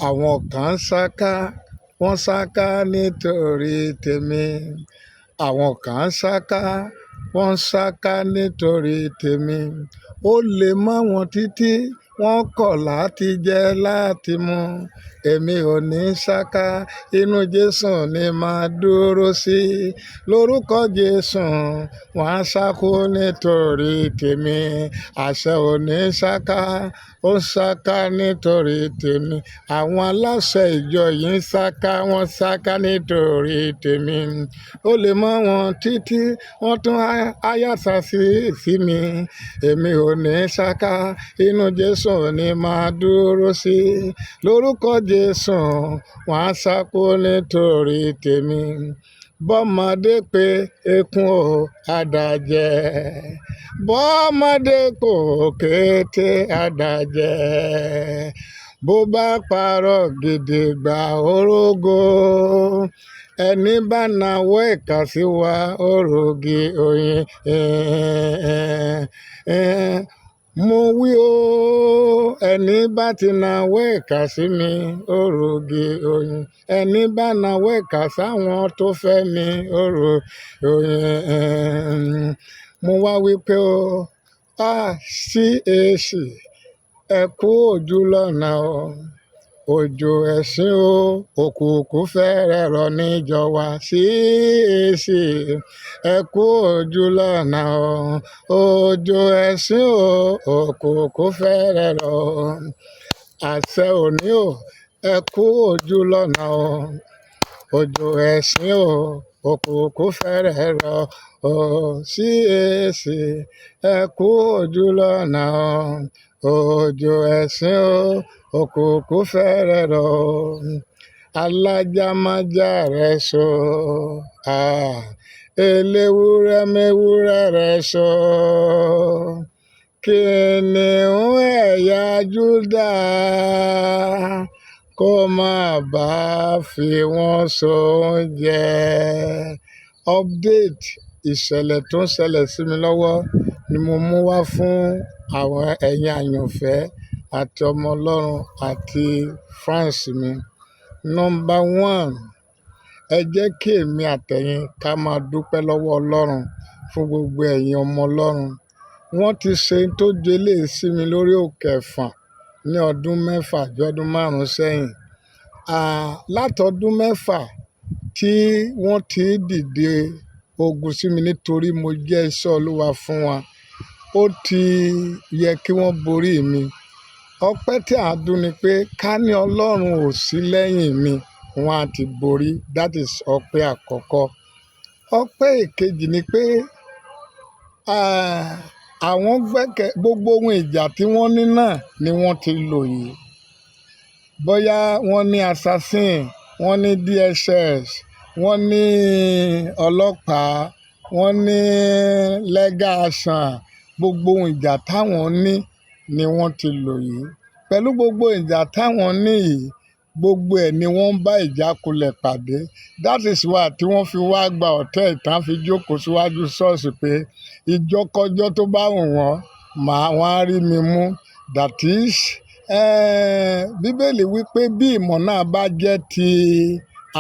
Àwọn kan sáká, wọ́n sáká nítorí tèmi. Àwọn kan sáká, wọ́n sáká nítorí tèmi. Ó lè mọ́ wọn títí, wọ́n kọ̀ láti jẹ láti mu. Èmi ò ní sáká, inú Jésù ni màá dúró sí. Lórúkọ Jésù, wọ́n á sákú nítorí tèmi. Àṣẹ ò ní sáká, ó sáká nítorí tèmi. Àwọn aláṣẹ ìjọ yìí ń sáká, wọ́n sáká nítorí tèmi. Ó lè mọ́ wọn títí, wọ́n tún áyàsà sí mi. Èmi ò ní sáká, inú Jésù ni màá dúró sí. Lórúkọ Jésù, wọ́n á sákú nítorí tèmi. Bọ́mọdé pé ekun ò àdàjẹ́, bọ́mọdé kò kété àdàjẹ́, bó bá parọ́ gidigba orógo, ẹni bá nawọ́ ìkà sí wa òrògì oyin. Mo wí o, ẹni bá ti nawọ́ ìkà sí mi òrògì oyin, ẹni bá nawọ́ ìkà sáwọn tó fẹ́ mi òrògì oyin. Mo wá wí pé o, CAC ẹ kú ojú lọ́nà o. Òjò ẹ̀sìn o, òkùnkùn fẹ́rẹ̀ rọ̀ níjọ wa. CAC ẹ kú ojú lọ́nà o. Òjò ẹ̀sìn o, òkùnkùn fẹ́rẹ̀ rọ̀. Àṣẹ òní o, ẹ kú ojú lọ́nà o. Òjò ẹ̀sìn o, òkùnkùn fẹ́rẹ̀ rọ̀. CAC ẹ kú ojú lọ́nà o. Òjò ẹ̀sìn o, òkùnkùn fẹ́rẹ̀ rọ̀. Alájà má jà rẹ̀ so, eléwúrẹ́ méwúrẹ́ rẹ̀ so. Kìnìún ẹ̀yà Júdà, kó má bàa fi wọ́n s'oúnjẹ. Update ìṣẹ̀lẹ̀ tó ń ṣẹlẹ̀ sí mi lọ́wọ́ ni mo mú wá fún àwọn ẹ̀yin àyànfẹ́ àti ọmọ Ọlọ́run àti fans mi. Number one, ẹ jẹ́ kí èmi àtẹ̀yin ká máa dúpẹ́ lọ́wọ́ Ọlọ́run fún gbogbo ẹ̀yin ọmọ Ọlọ́run. Wọ́n ti ṣe tó jẹlé sí mi lórí òkè Ẹ̀fọ̀n ní ọdún mẹ́fà ju ọdún márùn-ún sẹ́yìn. Látọdún mẹ́fà tí wọ́n ti dìde ogun sí mi nítorí mo jẹ́ iṣẹ́ Olúwa fún wa, ó ti yẹ kí wọ́n borí mi. Ọpẹ́ tí a dún ni pé ká ní Ọlọ́run ò sí lẹ́yìn mi, wọ́n á ti borí. That is ọpẹ́ àkọ́kọ́. Ọpẹ́ èkejì ni pé àwọn gbogbo ohun ìjà tí wọ́n ní náà ni wọ́n ti lò yìí. Bóyá wọ́n ní assassin, wọ́n ní DSS, wọ́n ní ọlọ́pàá, wọ́n ní legal action, gbogbo ohun ìjà táwọn ní ni wọ́n ti lò yìí. Pẹ̀lú gbogbo ìjà táwọn ní yìí, gbogbo ẹ̀ ni wọ́n ń bá ìjákulẹ̀ pàdé. That is why tí wọ́n fi wá gba hòtẹ́ẹ̀lì tán fi jókòó síwájú ṣọ́ọ̀ṣì pé ìjọkọjọ́ tó bá wù wọ́n, wọ́n á rí mi mú. That is, Bíbélì wípé bí ìmọ̀ náà bá jẹ́ ti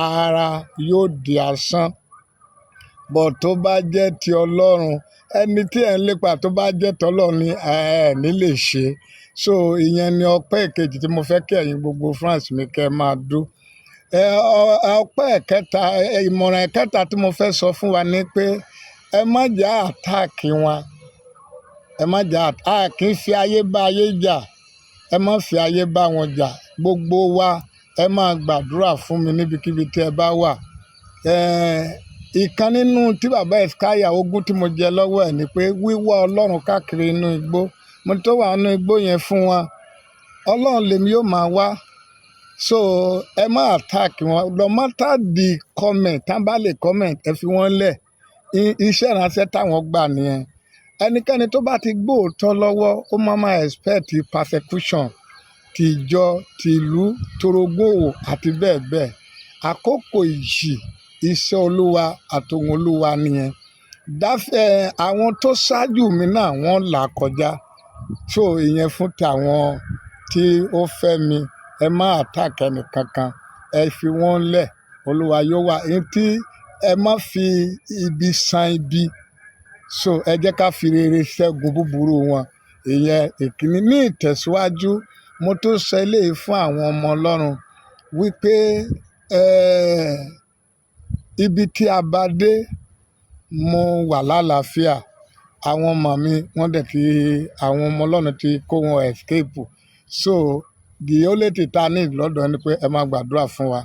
ara yóò di asán. But tó bá jẹ́ ti Ọlọ́run, ẹni tí ẹ̀ ń lépa tó bá jẹ́ tọ́lọ́run ni ní lè ṣe. So ìyẹn ni ọpẹ́ ìkejì tí mo fẹ́ kí ẹ̀yin gbogbo France mi kẹ́ máa dú. Ọpẹ́ ẹ̀kẹta, ìmọ̀ràn ẹ̀kẹta tí mo fẹ́ sọ fún wa ni pé ẹ má jà àtáàkì wọn. Ẹ má jà kí n fi ayé bá ayé jà. Ẹ má fi ayé bá wọn jà. Gbogbo wa ẹ máa gbàdúrà fún mi níbikíbi tí ẹ bá wà. Ìkan nínú tí bàbá Ẹ̀skáyà ogún tí mo jẹ lọ́wọ́ ẹ̀ ni pé wíwá Ọlọ́run káàkiri inú igbó. Mo tó wà nínú igbó yẹn fún wa. Ọlọ́run lèmi yóò máa wá. So ẹ má attack wọn. No matter the comment, tá bá lè comment, ẹ fi wọ́n lẹ̀. Iṣẹ́ ìránṣẹ́ táwọn gbà nìyẹn. Ẹnikẹ́ni tó bá ti gbóòótọ́ lọ́wọ́, ó máa expect persecution, tìjọ, tìlú, torogbowo àti bẹ́ẹ̀ bẹ́ẹ̀. Àkókò ìjì, iṣẹ́ Olúwa àtòhun Olúwa nìyẹn. Àwọn tó ṣáájú mi náà wọ́n là kọjá. So ìyẹn fún tàwọn tí ó fẹ́ mi. ẹ má attack ẹnì kankan, ẹ fi wọ́n lẹ̀, Olúwa yóò wà. Tí ẹ má fi ibi san ibi, so ẹ jẹ́ ká fi rere ṣẹ́gun búburú wọn. Ìyẹn ìkíní. Ní ìtẹ̀síwájú, mo tún sọ eléyìí fún àwọn ọmọ Ọlọ́run wípé ibi tí a bá dé, mo wà lálàáfíà. Àwọn ọmọ mi wọ́n dẹ̀ ti, àwọn ọmọ Ọlọ́run ti kó wọn escape. So the only thing tá ní lọ́dọ̀ ni pé ẹ máa gbàdúrà fún wa,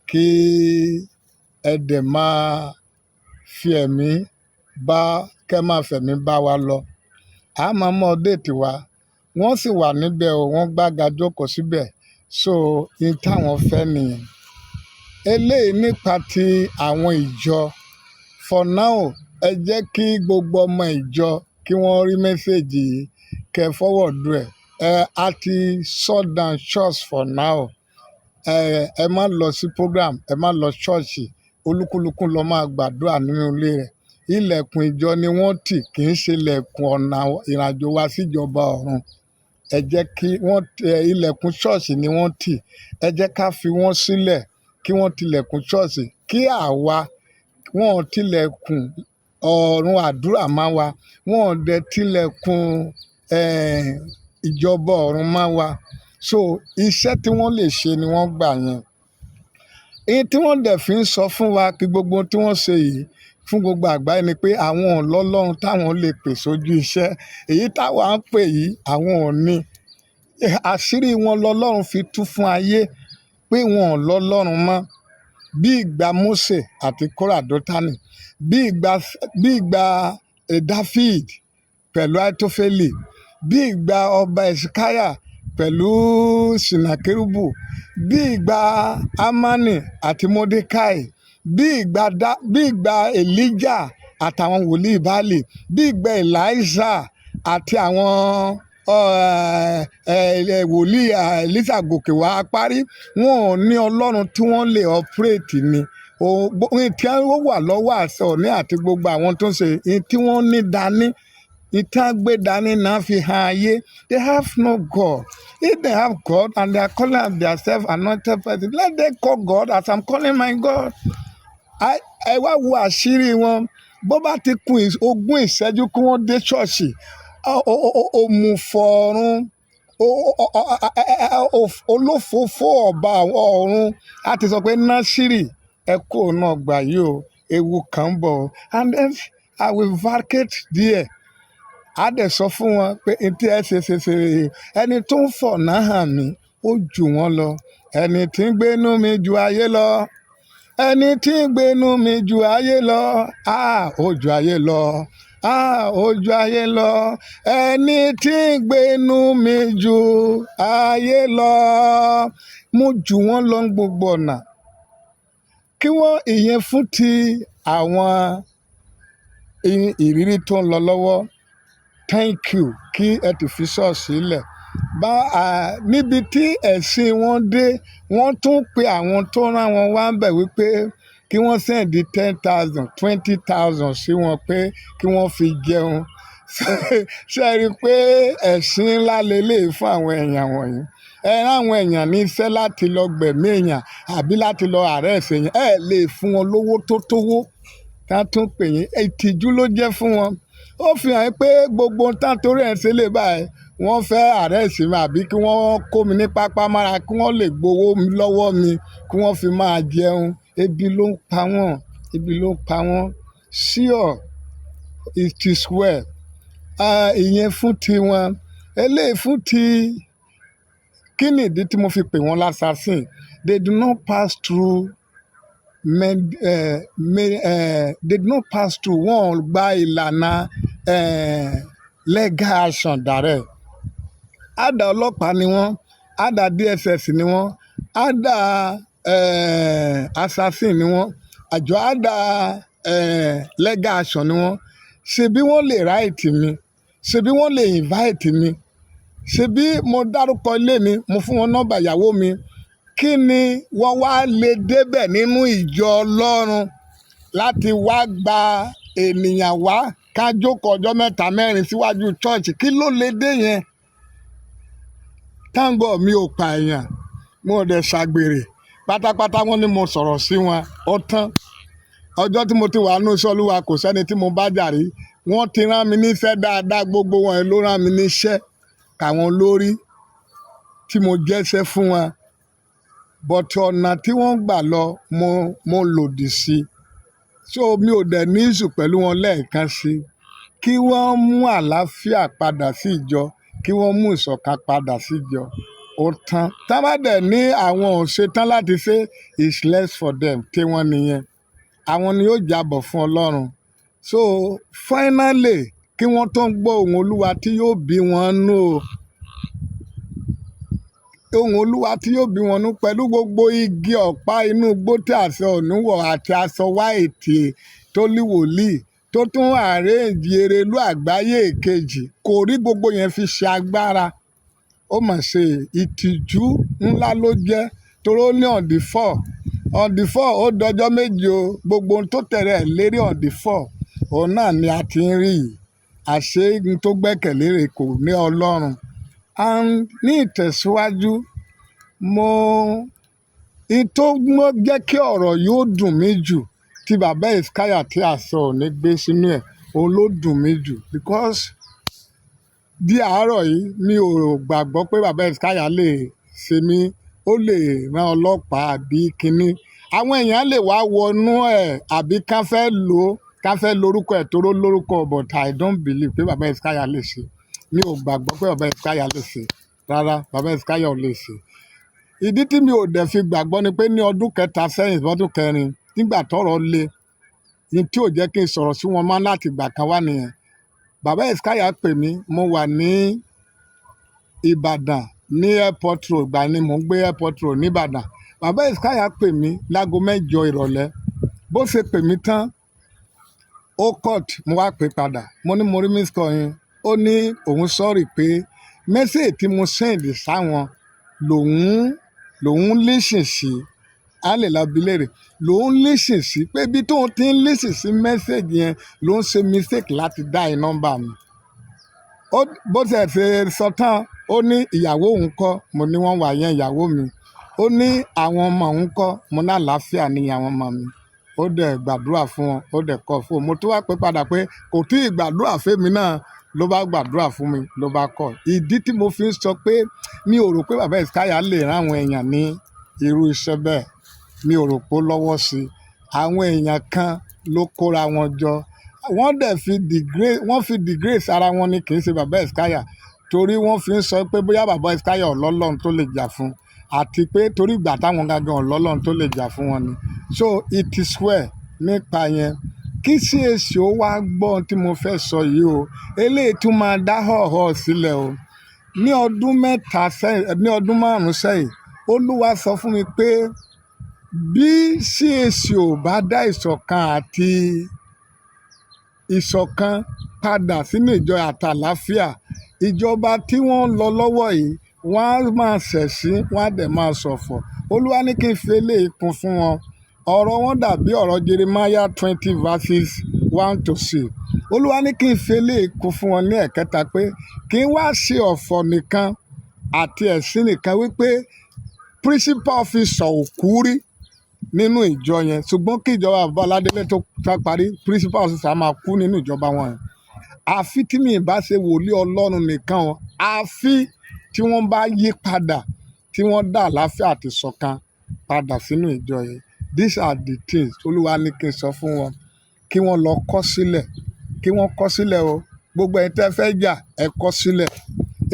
kí ẹ dẹ̀ máa fi ẹ̀mí kẹ́ máa fẹ̀mí bá wa lọ. A máa mọ déètì wa, wọ́n sì wà níbẹ̀ o, wọ́n gbága jókòó síbẹ̀. So ní táwọn fẹ́ nìyẹn. Eléyìí nípa ti àwọn ìjọ. For now, ẹ jẹ́ kí gbogbo ọmọ ìjọ kí wọ́n rí mẹ́sẹ̀gì yìí, kẹ́ forward ẹ̀. A ti shut down church for now. Ẹ má lọ sí program, ẹ má lọ ṣọ́ọ̀ṣì, olúkúlùkù lọ máa gbàdúrà nínú ilé rẹ̀. Ilẹ̀kùn ìjọ ni wọ́n tì, kì í ṣe ilẹ̀kùn ọ̀nà ìrìnàjò wa síjọba ọ̀run. Ẹ jẹ́ kí wọ́n ilẹ̀kùn ṣọ́ọ̀ṣì ni wọ́n tì. Ẹ jẹ́ ká fi wọ́n sílẹ̀ kí wọ́n tilẹ̀kùn ṣọ́ọ̀ṣì, kí àwa wọ́n tilẹ̀kùn ọ̀run àdúrà máa wa, wọ́n dẹ̀ tilẹ̀kùn ìjọba ọ̀run máa wa. So iṣẹ́ tí wọ́n lè ṣe ni wọ́n gbà yẹn. Èyí tí wọ́n dẹ̀ fi ń sọ fún wa kí gbogbo tí wọ́n ṣe yìí fún gbogbo àgbáyé ni pé àwọn ọlọ́lọ́run táwọn lè pè sójú iṣẹ́. Èyí táwa ń pè yìí, àwọn ò ní. Àṣírí wọn lọ́lọ́run fi tú fún ayé pé wọn ò lọ́lọ́run mọ́. Bí ìgbà Mósè àti Kórà Dótánì, bí ìgbà Dáfíd pẹ̀lú Áítófélì, bí ìgbà ọba Ẹ̀sìkáyà pẹ̀lú Sìnàkérúbù, bí ìgbà Ámánì àti Módékáì, bí ìgbà Èlíjà àtàwọn wòlíì Báálì, bí ìgbà Èláíṣà àti àwọn wòlíì Èlíṣà gòkè wá parí. Wọn ò ní ọlọ́run tí wọ́n lè operate ni. Tí wọ́n wà lọ́wọ́ àṣẹ Ọọ̀ni àti gbogbo àwọn tó ń ṣe tí wọ́n ní dání, ìtàn gbé dání náà fi hàn ayé. They have no God. If they have God and they are calling themselves anointed person, let them call God as I'm calling my God. Ẹ wá wo àṣírí wọn. Bó bá ti kún 20 ìṣẹ́jú kí wọ́n dé ṣọ́ọ̀ṣì, òmùfọ̀ọ̀run olófòófó ọba ọ̀run á ti sọ pé Násírì ẹ kó náà gbà yìí o, ewu kan ń bọ̀. And then I will vacate there. Á dẹ̀ sọ fún wọn pé tí ẹ ṣe ẹni tó ń fọ̀nà hàn mí ó jù wọ́n lọ. Ẹni tí ń gbénú mi ju ayé lọ. Ẹni tí ń gbénú mi ju ayé lọ. Ó ju ayé lọ. Ó ju ayé lọ. Ẹni tí ń gbénú mi ju ayé lọ. Mo jù wọ́n lọ gbogbo ọ̀nà. Kí wọ́n ìyẹn fún ti àwọn ìrírí tó ń lọ lọ́wọ́. Thank you kí ẹ ti fi ṣọ́ọ̀ṣì lẹ̀. Níbi tí ẹ̀sìn wọn dé, wọ́n tún pe àwọn tó rán wọn wá ń bẹ̀ wípé kí wọ́n sẹ́ǹdì 10,000, 20,000 sí wọn pé kí wọ́n fi jẹun. Ṣé ẹ rí i pé ẹ̀sìn ńlá lélẹ́yìí fún àwọn èèyàn wọ̀nyí? Ẹ rán àwọn èèyàn ní iṣẹ́ láti lọ gbẹ̀mí èèyàn àbí láti lọ àrẹ́sì èèyàn. Ẹ lè fún wọn lówó tó tówó. Tá tún pè yín, ìtìjú ló jẹ́ fún wọn. Ó fi hàn pé gbogbo tá torí ẹ̀ ṣe lè báyìí, wọ́n fẹ́ àrẹ́sì mi àbí kí wọ́n kó mi ní pápá mára kí wọ́n lè gbowó mi lọ́wọ́ mi kí wọ́n fi máa jẹun. Ebi ló ń pa wọ́n. Ebi ló ń pa wọ́n. Sure, it is well. Ìyẹn fún ti wọn. Eléyìí fún ti kí ni ìdí tí mo fi pè wọ́n l'assassin? They do not pass through they do not pass through. Wọ́n gba ìlànà legal action direct. Àdá ọlọ́pàá ni wọ́n, àdá DSS ni wọ́n, àdá assassin ni wọ́n, àjọ àdá legal action ni wọ́n. Ṣebí wọ́n lè right mi, ṣebí wọ́n lè invite mi, ṣebí mo dárúkọ ilé mi, mo fún wọn nọ́mbà ìyàwó mi. Kí ni wọ́n wá lè débẹ̀ nínú ìjọ Ọlọ́run láti wá gba ènìyàn wá ká jókòó ọjọ́ 3 4 síwájú chọ́ọ̀chì? Kí ló lè dé yẹn? Thank God mi ò pa èèyàn. mo ò dẹ̀ ṣàgbèrè pátápátá. Wọ́n ní mo sọ̀rọ̀ sí wọn ó tán. Ọjọ́ tí mo ti wà nínú iṣẹ́ Olúwa kò sẹ́ni tí mo bá jà rí. Wọ́n ti rán mi níṣẹ́ dáadáa, gbogbo wọn ló rán mi níṣẹ́ káwọn lórí tí mo jẹ́ṣẹ́ fún wọn. But ọ̀nà tí wọ́n gbà lọ mo lòdì sí. So mi ò dẹ̀ ní ìṣù pẹ̀lú wọn lẹ́ẹ̀kan sí. Kí wọ́n mú àlàáfíà padà sí ìjọ, kí wọ́n mú ìṣọ̀kan padà sí ìjọ. Ó tán. Tá bá dẹ̀ ní àwọn ò ṣetán láti ṣe, it's less for them tí wọ́n nìyẹn. Àwọn ni yóò jábọ̀ fún Ọlọ́run. So finally kí wọ́n tó ń gbọ́ ohùn Olúwa tí yóò bí wọn nú o. Ohùn Olúwa tí yóò bí wọn nú pẹ̀lú gbogbo igi ọ̀pá inú igbó tí aṣọ òníwọ̀ àti aṣọ wáìtì tó lí wòlíì tó tún àrẹ́ǹjì Erelú àgbáyé èkejì kò rí gbogbo yẹn fi ṣe agbára. Ó mà ṣe ìtìjú ńlá ló jẹ́ torí ó ní on the 4 ó dọjọ́ méje o. Gbogbo ohun tó tẹ̀lé lérí on the 4 òun náà ni a ti ń rí yìí. Àṣé ohun tó gbẹ́kẹ̀lé rẹ̀ kò ní Ọlọ́run. Ní ìtẹ̀síwájú tó jẹ́ kí ọ̀rọ̀ yóò dùn mí jù tí bàbá Hesekiah tí aṣọ òní gbé sínú ẹ̀ òun ló dùn mí jù because di àárọ̀ yìí mi ò gbàgbọ́ pé bàbá Hesekiah lè ṣe mí, ó lè rán ọlọ́pàá àbí kinní. Àwọn èèyàn lè wá wọnú ẹ̀ àbí kán fẹ́ lórúkọ ẹ̀ toró lórúkọ but I don't believe pé bàbá Hesekiah lè ṣe. Mi ò gbàgbọ́ pé bàbá Hesekiah lè ṣe rárá. Bàbá Hesekiah ò lè ṣe. Ìdí tí mi ò dẹ̀ fi gbàgbọ́ ni pé ní ọdún kẹta sẹ́yìn ọdún kẹrin nígbà tọ́rọ̀ le ní tí ò jẹ́ kí n sọ̀rọ̀ sí wọn mọ́ láti ìgbà kan wá nìyẹn. Bàbá Hesekiah pè mí, mo wà ní Ìbàdàn ní airport road, ìgbà ni mò ń gbé airport road ní Ìbàdàn. Bàbá Hesekiah pè mí láago 8 ìrọ̀lẹ́. Bó ṣe pè mí tán ó cut, mo wá pè padà. Mo ní mo rí miss call yín. Ó ní òun sọ́ọ̀rì pé message tí mo send sáwọn lòun listen sí. A lè la bi léèrè lòun listen sí pé bí tóun ti ń listen sí message yẹn ló ń ṣe mistake láti dial nọ́mbà mi. Bó ṣe sọ tán ó ní ìyàwó òun kọ́, mo ní wọ́n wà yẹn ìyàwó mi. Ó ní àwọn ọmọ òun kọ́, mo ní àlàáfíà ní àwọn ọmọ mi. Ó dẹ̀ gbàdúrà fún wọn, ó dẹ̀ kọ́ fún wọn. Mo tún wá pé padà pé kò tí ì gbàdúrà fẹ́mi náà ló bá gbàdúrà fún mi ló bá kọ̀. Ìdí tí mo fi ń sọ pé mi ò rò pé bàbá Hesekiah lè rán àwọn èèyàn ní irú iṣẹ́ bẹ́ẹ̀. Mi ò rò pé ó lọ́wọ́ sí. Àwọn èèyàn kan ló kóra wọn jọ. Wọ́n dẹ̀ fi disgrace ara wọn ni kì í ṣe bàbá Hesekiah torí wọ́n fi ń sọ pé bóyá bàbá Hesekiah ọlọ́lọ́run tó lè jà fún àti pé torí ìgbà táwọn gangan ọlọ́lọ́run tó lè jà fún wọn ni. So it is well nípa yẹn. Kí CAC ó wá gbọ́ ohun tí mo fẹ́ sọ yìí o. Eléyìí tún máa dá họ̀họ̀ sílẹ̀ o. Ní ọdún 5 sẹ́yìn Olúwa sọ fún mi pé bí CAC ò bá dá ìṣọ̀kan padà sínú ìjọ àtàlàáfíà, ìjọba tí wọ́n ń lọ lọ́wọ́ yìí wọ́n á máa ṣẹ̀sín, wọ́n á dẹ̀ máa ṣọ̀fọ̀. Olúwa ní kí n fi eléyìí kún fún wọn. Ọ̀rọ̀ wọn dàbí ọ̀rọ̀ Jeremiah 20 verses 1-6. Olúwa ní kí n fi eléyìí kún fún wọn ní ẹ̀kẹta pé kí n wá ṣe ọ̀fọ̀ nìkan àti ẹ̀sìn nìkan wípé principal officer ò kú rí nínú ìjọ yẹn ṣùgbọ́n kí ìjọba bàbá Aládélé tó parí principal officer máa kú nínú ìjọba wọn yẹn. Àfi tí mi bá ṣe wòlíì Ọlọ́run nìkan o. Àfi tí wọ́n bá yí padà tí wọ́n dá àlàáfíà àti ìṣọ̀kan padà sínú ìjọ yẹn. These are the things Olúwa ní kí n sọ fún wọn kí wọ́n lọ kọ́ sílẹ̀, kí wọ́n kọ́ sílẹ̀ o. Gbogbo ẹ̀ tẹ́ fẹ́ jà ẹ kọ́ sílẹ̀.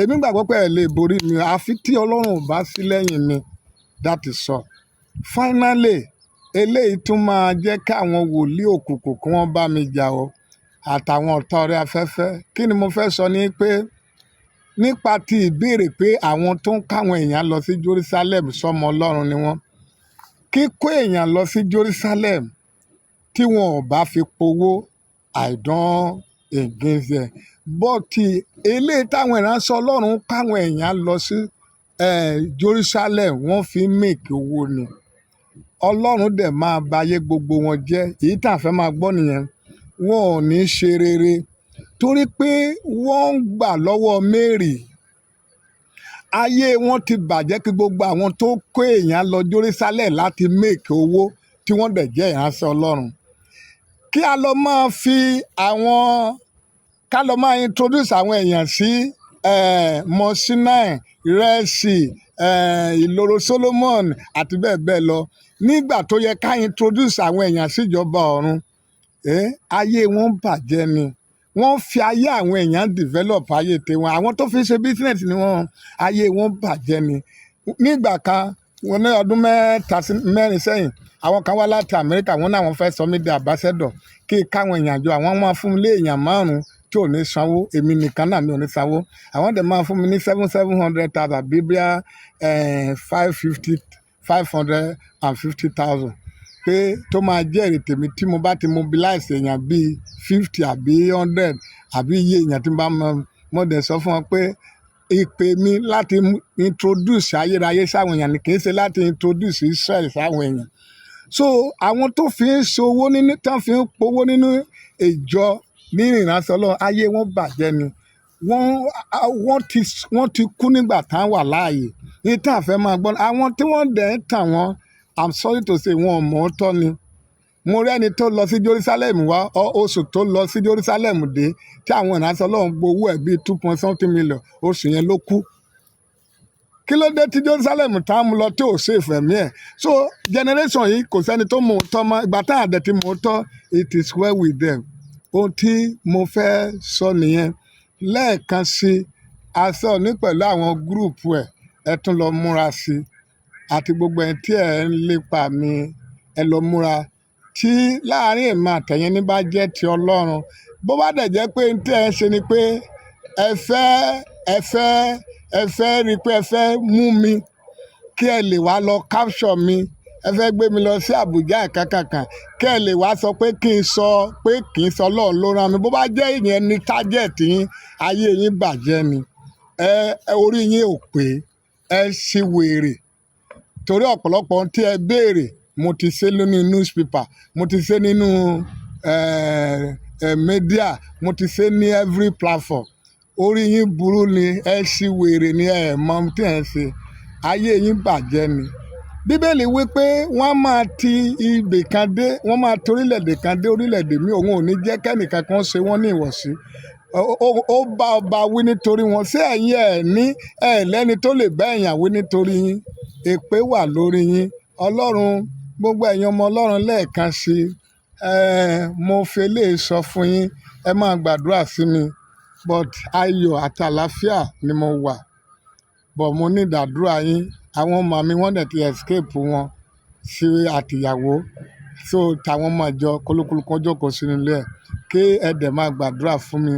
Èmi gbàgbọ́ pé ẹ lè borí mi àfi tí Ọlọ́run ò bá sí lẹ́yìn mi. That is all. Finally eléyìí tún máa jẹ́ kí àwọn wòlíì òkùnkùn kí wọ́n bá mi jà o àtàwọn ọ̀tá orí afẹ́fẹ́. Kí ni mo fẹ́ sọ ni pé nípa ti ìbéèrè pé àwọn tó ń káwọn èèyàn lọ sí Jerusalem sọmọ Ọlọ́run ni wọ́n. Kíkó èèyàn lọ sí Jerusalem tí wọn ò bá fi powó I don't against them. But eléyìí táwọn ìránṣẹ́ Ọlọ́run káwọn èèyàn lọ sí Jerusalem wọ́n fi make owó ni. Ọlọ́run dẹ̀ máa bayé gbogbo wọn jẹ́. Èyí tá a fẹ́ máa gbọ́ nìyẹn. Wọn ò ní ṣe rere torí pé wọ́n ń gbà lọ́wọ́ Mary. ayé wọn ti bàjẹ́ kí gbogbo àwọn tó kó èèyàn lọ Jerusalem láti make owó tí wọ́n dẹ̀ jẹ́ ìránṣẹ́ Ọlọ́run kí a lọ máa fi àwọn ká lọ máa introduce àwọn èèyàn sí Mount Sinai, Red Sea, ìloro Solomon àti bẹ́ẹ̀ bẹ́ẹ̀ lọ nígbà tó yẹ ká introduce àwọn èèyàn síjọba ọ̀run ayé wọn bàjẹ́ ni wọ́n fi ayé àwọn èèyàn develop ayé tiwọn àwọn tó fi ṣe business ni wọ́n ayé wọn bàjẹ́ ni nígbà kan wọn ní ọdún mẹ́rin sẹ́yìn àwọn kan wá láti Amẹ́ríkà wọn náà wọ́n fẹ́ sọ mí di ambassador kí káwọn èèyàn jọ àwọn máa fún mi lé èèyàn márùn-ún tí ò ní sanwó èmi nìkan náà mi ò ní sanwó àwọn dẹ̀ máa fún mi ní 700,000 bíbíà 550,000 pé tó máa jẹ́ èrè tèmi tí mo bá ti mobilize èèyàn bíi 50 àbí 100 àbí iye èèyàn tí mo bá mo dẹ̀ sọ fún wọn pé ìpè mi láti introduce ayérayé sáwọn èèyàn ni kì í ṣe láti introduce Israel sáwọn èèyàn so àwọn tó fi ń ṣòwò nínú tán fi ń powó nínú ìjọ ní ìránṣẹ́ Ọlọ́run ayé wọn bàjẹ́ ni wọ́n ti kú nígbà tá wà láàyè ní tá a fẹ́ máa gbọ́ àwọn tí wọ́n dẹ̀ ń tà wọ́n I'm sorry to say wọn ò mọ̀ ọ́ tọ́ ni mo rẹ́ni tó lọ sí Jerusalem wá oṣù tó lọ sí Jerusalem dé tí àwọn ìránṣẹ́ Ọlọ́run gbowó ẹ̀ bíi 2.something million oṣù yẹn ló kú kí ló dé tí Jerusalem tá a mú lọ tí ò ṣe ìfẹ̀mí ẹ̀ so generation yìí kò sẹ́ni tó mọ̀ ọ́ tọ́ mọ́ ìgbà tá àdẹ̀ tí mọ̀ ọ́ tọ́ it is well with them ohun tí mo fẹ́ sọ nìyẹn lẹ́ẹ̀kan sí aṣọ ní pẹ̀lú àwọn gúrùpù ẹ tún lọ múra sí àti gbogbo ẹ̀ tí ẹ̀ ń lépa mi ẹ lọ múra tí láàrin èmi àtẹ̀yìn ní bá jẹ́ ti Ọlọ́run bó bá dẹ̀ jẹ́ pé tí ẹ ń ṣe ni pé ẹ fẹ́ rí i pé ẹ fẹ́ mú mi kí ẹ lè wá lọ capture mi ẹ fẹ́ gbé mi lọ sí Àbújá kankan kí ẹ lè wá sọ pé kí n sọ pé kì í sọ Ọlọ́run ló rán mi bó bá jẹ́ ìyẹn ní target yín ayé yín bàjẹ́ ni orí yín ò pé ẹ ṣì wèrè torí ọ̀pọ̀lọpọ̀ ohun tí ẹ béèrè mo ti ṣe nínú newspaper mo ti ṣe nínú media mo ti ṣe ní every platform orí yín burú ni ẹ ṣì wèrè ni ẹ mọ tí ẹ ṣe ayé yín bàjẹ́ ni bíbélì wí pé wọ́n máa ti ibì kan dé wọ́n máa ti orílẹ̀-èdè kan dé orílẹ̀-èdè mi òun ò ní jẹ́ kẹ́nìkan kan ṣe wọ́n ní ìwọ̀sí ó bá ọba wí nítorí wọn ṣé ẹ̀yin lẹ́ni tó lè bá èèyàn wí nítorí yín èpè wà lórí yín Ọlọ́run gbogbo ẹ̀yin ọmọ Ọlọ́run lẹ́ẹ̀kan sí mo fi eléyìí sọ fún yín ẹ máa gbàdúrà sí mi but ayọ̀ àti àlàáfíà ni mo wà but mo ní ìdádúrà yín àwọn ọmọ mi wọ́n dẹ̀ ti escape wọn sí àtìyàwó so táwọn máa jọ kólókóló kan jókòó sínú ilé ẹ̀ kí ẹ dẹ̀ máa gbàdúrà fún mi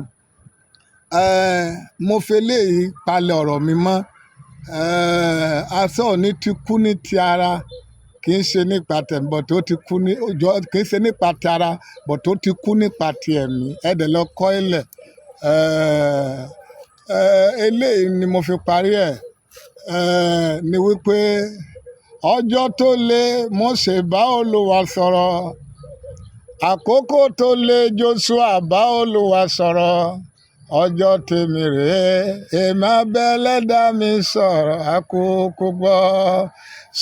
mo fi eléyìí palẹ̀ ọ̀rọ̀ mi mọ́ aṣọ òní ti kú ní ti ara kì í ṣe nípa tẹ̀ bọ̀ tó ti kú ní ọjọ́ kì í ṣe nípa ti ara bọ̀ tó ti kú nípa ti ẹ̀mí ẹ dẹ̀ lọ kọ́ ilẹ̀ eléyìí ni mo fi parí ẹ̀ ni wípé ọjọ́ tó le Mósè bá Olúwa sọ̀rọ̀ àkókò tó le Jóṣúà bá Olúwa sọ̀rọ̀ ọjọ́ tèmi rèé èmi abẹ́lẹ́dá mi sọ̀rọ̀ àkókò gbọ́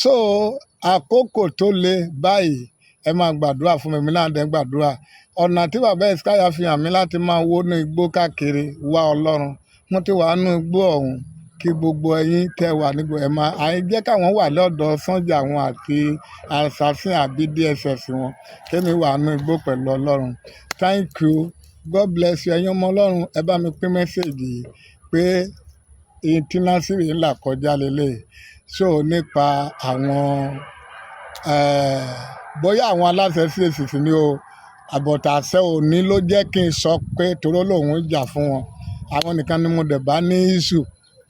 so àkókò tó le báyìí ẹ máa gbàdúrà fún mi náà dẹ̀ gbàdúrà ọ̀nà tí bàbá Èsíkáyà fi hàn mí láti máa wó ní igbó káàkiri wá Ọlọ́run mo ti wà nínú igbó ọ̀hún kí gbogbo ẹ̀yin tẹ́ wà nígbò ẹ̀ máa jẹ́ káwọn wà lọ́dọ̀ Sànjà wọn àti Assassin àbí DSS wọn kémi wà nínú igbó pẹ̀lú Ọlọ́run thank you God bless you ẹ̀yin ọmọ Ọlọ́run ẹ bá mi pín mẹ́sẹ̀gì yìí pé èyí tí Násírì ń là kọjá lélẹ̀ so nípa àwọn bóyá àwọn aláṣẹ CAC ni o àbọ̀tàṣẹ òní ló jẹ́ kí n sọ pé toró lòun jà fún wọn àwọn nìkan ni mo dẹ̀ bá ní issue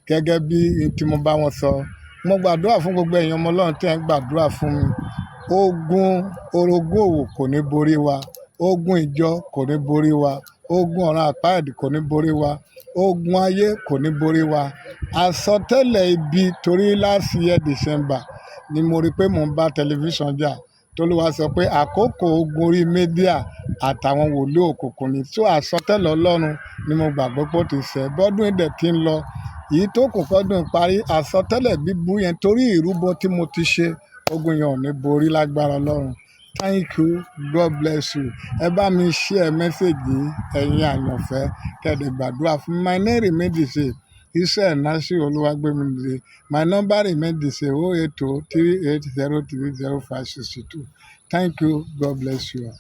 gẹ́gẹ́ bí tí mo bá wọn sọ mo gbàdúrà fún gbogbo ẹ̀yin ọmọ Ọlọ́run tí ẹ ń gbàdúrà fún mi ogun orogún òwò kò ní borí wa ogun ìjọ kò ní borí wa ogun ọ̀ràn àpáàdì kò ní borí wa ogun ayé kò ní borí wa àsọtẹ́lẹ̀ ibi torí last year December ni mo rí pé mò ń bá tẹlifíṣàn jà tÓlúwa sọ pé àkókò ogun orí mídíà àtàwọn wòlíì òkùnkùn ni tó àsọtẹ́lẹ̀ Ọlọ́run ni mo gbàgbọ́ pé ó ti ṣẹ bọ́dún ìdẹ̀ tí ń lọ èyí tó kù kọ́dún parí àsọtẹ́lẹ̀ bíbú yẹn torí ìrúbọ tí mo ti ṣe ogun yẹn ò ní borí lágbára Ọlọ́run. Thank you, God bless you. Ẹ bá mi share message yìí ẹ̀yin àyànfẹ́ kẹ́dẹ̀ gbàdúrà fún mi. My name remain the same. Israel Nasir Oluwagbemide. My number remain the same 08038030562. Thank you, God bless you.